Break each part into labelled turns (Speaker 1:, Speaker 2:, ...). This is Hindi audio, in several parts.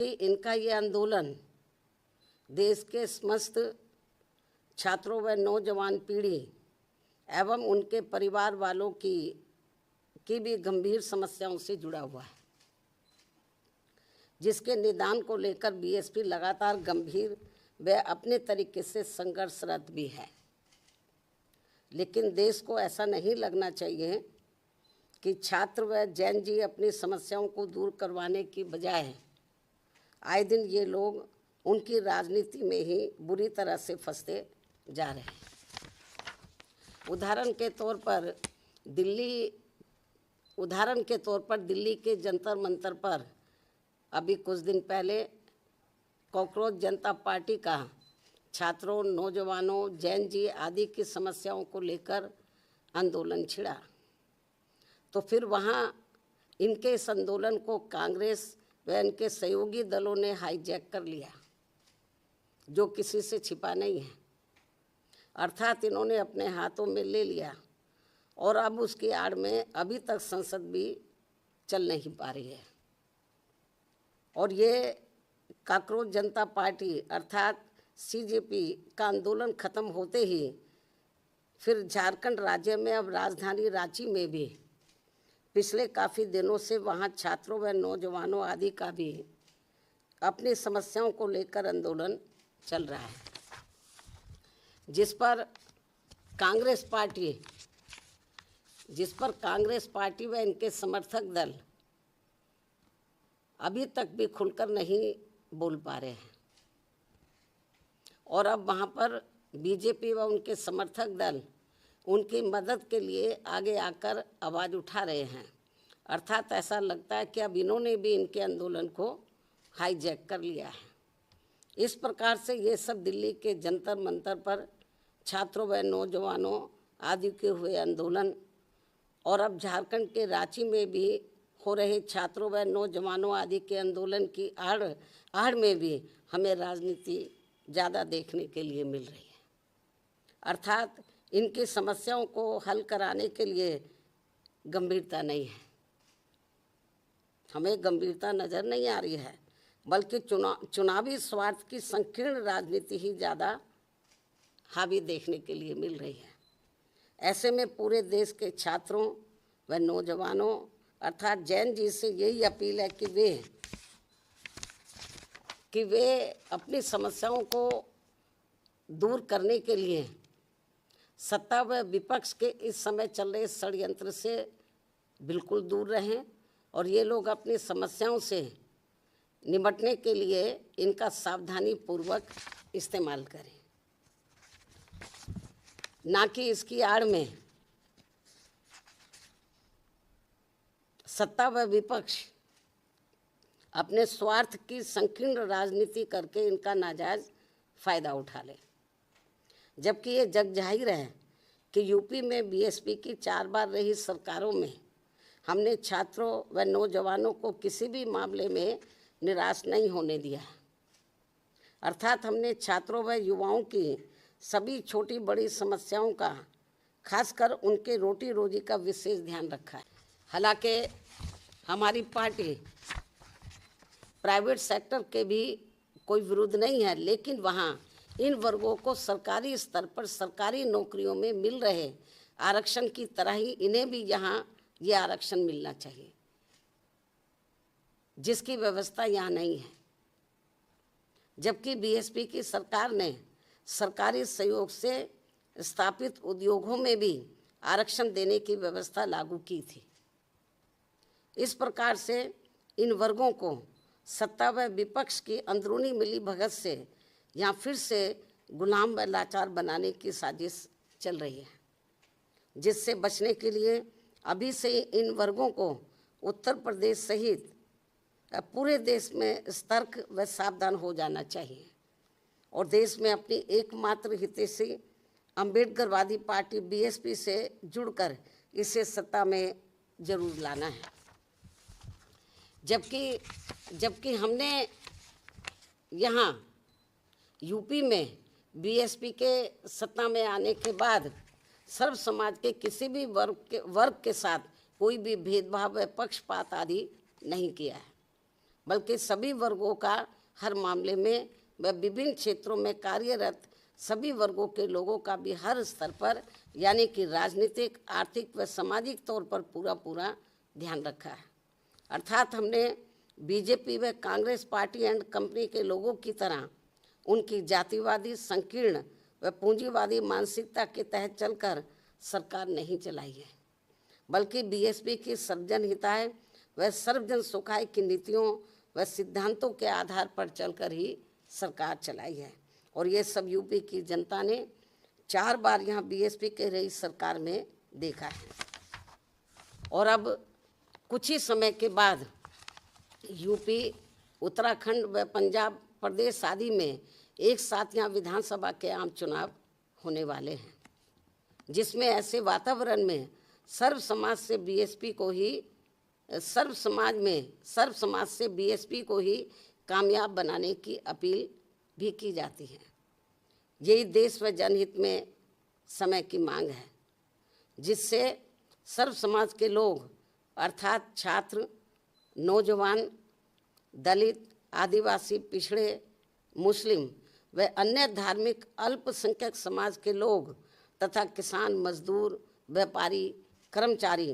Speaker 1: इनका ये आंदोलन देश के समस्त छात्रों व नौजवान पीढ़ी एवं उनके परिवार वालों की भी गंभीर समस्याओं से जुड़ा हुआ है, जिसके निदान को लेकर बीएसपी लगातार गंभीर व अपने तरीके से संघर्षरत भी है। लेकिन देश को ऐसा नहीं लगना चाहिए कि छात्र व जैन जी अपनी समस्याओं को दूर करवाने की बजाय आए दिन ये लोग उनकी राजनीति में ही बुरी तरह से फंसते जा रहे हैं। उदाहरण के तौर पर दिल्ली के जंतर मंतर पर अभी कुछ दिन पहले कॉकरोच जनता पार्टी का छात्रों, नौजवानों, जैन जी आदि की समस्याओं को लेकर आंदोलन छिड़ा, तो फिर वहाँ इनके इस आंदोलन को कांग्रेस व इनके सहयोगी दलों ने हाईजैक कर लिया, जो किसी से छिपा नहीं है। अर्थात इन्होंने अपने हाथों में ले लिया और अब उसकी आड़ में अभी तक संसद भी चल नहीं पा रही है। और ये कॉकरोच जनता पार्टी अर्थात सीजेपी का आंदोलन खत्म होते ही फिर झारखंड राज्य में अब राजधानी रांची में भी पिछले काफ़ी दिनों से वहाँ छात्रों व नौजवानों आदि का भी अपनी समस्याओं को लेकर आंदोलन चल रहा है, जिस पर कांग्रेस पार्टी व इनके समर्थक दल अभी तक भी खुलकर नहीं बोल पा रहे हैं। और अब वहाँ पर बीजेपी व उनके समर्थक दल उनकी मदद के लिए आगे आकर आवाज़ उठा रहे हैं। अर्थात ऐसा लगता है कि अब इन्होंने भी इनके आंदोलन को हाईजैक कर लिया है। इस प्रकार से ये सब दिल्ली के जंतर मंतर पर छात्रों व नौजवानों आदि के हुए आंदोलन और अब झारखंड के रांची में भी हो रहे छात्रों व नौजवानों आदि के आंदोलन की आड़ में भी हमें राजनीति ज़्यादा देखने के लिए मिल रही है। अर्थात इनकी समस्याओं को हल कराने के लिए गंभीरता नहीं है, हमें गंभीरता नज़र नहीं आ रही है, बल्कि चुनावी स्वार्थ की संकीर्ण राजनीति ही ज़्यादा हावी देखने के लिए मिल रही है। ऐसे में पूरे देश के छात्रों व नौजवानों अर्थात जैन जी से यही अपील है कि वे अपनी समस्याओं को दूर करने के लिए सत्ता व विपक्ष के इस समय चल रहे षड्यंत्र से बिल्कुल दूर रहें और ये लोग अपनी समस्याओं से निपटने के लिए इनका सावधानी पूर्वक इस्तेमाल करें, ना कि इसकी आड़ में सत्ता व विपक्ष अपने स्वार्थ की संकीर्ण राजनीति करके इनका नाजायज फायदा उठा ले। जबकि ये जग जाहिर है कि यूपी में बीएसपी की 4 बार रही सरकारों में हमने छात्रों व नौजवानों को किसी भी मामले में निराश नहीं होने दिया। अर्थात हमने छात्रों व युवाओं की सभी छोटी बड़ी समस्याओं का, खासकर उनके रोटी रोजी का विशेष ध्यान रखा है। हालांकि हमारी पार्टी प्राइवेट सेक्टर के भी कोई विरोध नहीं है, लेकिन वहाँ इन वर्गों को सरकारी स्तर पर सरकारी नौकरियों में मिल रहे आरक्षण की तरह ही इन्हें भी यहाँ ये आरक्षण मिलना चाहिए, जिसकी व्यवस्था यहाँ नहीं है। जबकि बीएसपी की सरकार ने सरकारी सहयोग से स्थापित उद्योगों में भी आरक्षण देने की व्यवस्था लागू की थी। इस प्रकार से इन वर्गों को सत्ता व विपक्ष की अंदरूनी मिलीभगत से यहाँ फिर से गुलाम व लाचार बनाने की साजिश चल रही है, जिससे बचने के लिए अभी से इन वर्गों को उत्तर प्रदेश सहित पूरे देश में सतर्क व सावधान हो जाना चाहिए और देश में अपनी एकमात्र हितैषी अम्बेडकरवादी पार्टी बीएसपी से जुड़कर इसे सत्ता में जरूर लाना है। जबकि हमने यहाँ यूपी में बीएसपी के सत्ता में आने के बाद सर्व समाज के किसी भी वर्ग के साथ कोई भी भेदभाव व पक्षपात आदि नहीं किया है। बल्कि सभी वर्गों का हर मामले में व विभिन्न क्षेत्रों में कार्यरत सभी वर्गों के लोगों का भी हर स्तर पर यानी कि राजनीतिक, आर्थिक व सामाजिक तौर पर पूरा ध्यान रखा है। अर्थात हमने बीजेपी व कांग्रेस पार्टी एंड कंपनी के लोगों की तरह उनकी जातिवादी, संकीर्ण व पूंजीवादी मानसिकता के तहत चलकर सरकार नहीं चलाई है, बल्कि बीएसपी की सर्वजन हिताय व सर्वजन सुखाय की नीतियों व सिद्धांतों के आधार पर चलकर ही सरकार चलाई है। और ये सब यूपी की जनता ने 4 बार यहाँ बीएसपी के रही सरकार में देखा है। और अब कुछ ही समय के बाद यूपी, उत्तराखंड व पंजाब प्रदेश आदि में एक साथ यहाँ विधानसभा के आम चुनाव होने वाले हैं, जिसमें ऐसे वातावरण में सर्व समाज से बीएसपी को ही कामयाब बनाने की अपील भी की जाती है। यही देश व जनहित में समय की मांग है, जिससे सर्व समाज के लोग अर्थात छात्र, नौजवान, दलित, आदिवासी, पिछड़े, मुस्लिम व अन्य धार्मिक अल्पसंख्यक समाज के लोग तथा किसान, मजदूर, व्यापारी, कर्मचारी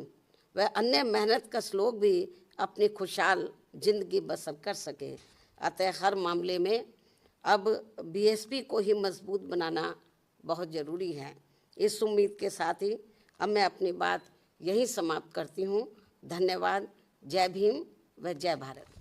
Speaker 1: व अन्य मेहनतकश लोग भी अपनी खुशहाल जिंदगी बसर कर सके। अतः हर मामले में अब बीएसपी को ही मजबूत बनाना बहुत ज़रूरी है। इस उम्मीद के साथ ही अब मैं अपनी बात यहीं समाप्त करती हूँ। धन्यवाद। जय भीम व जय भारत।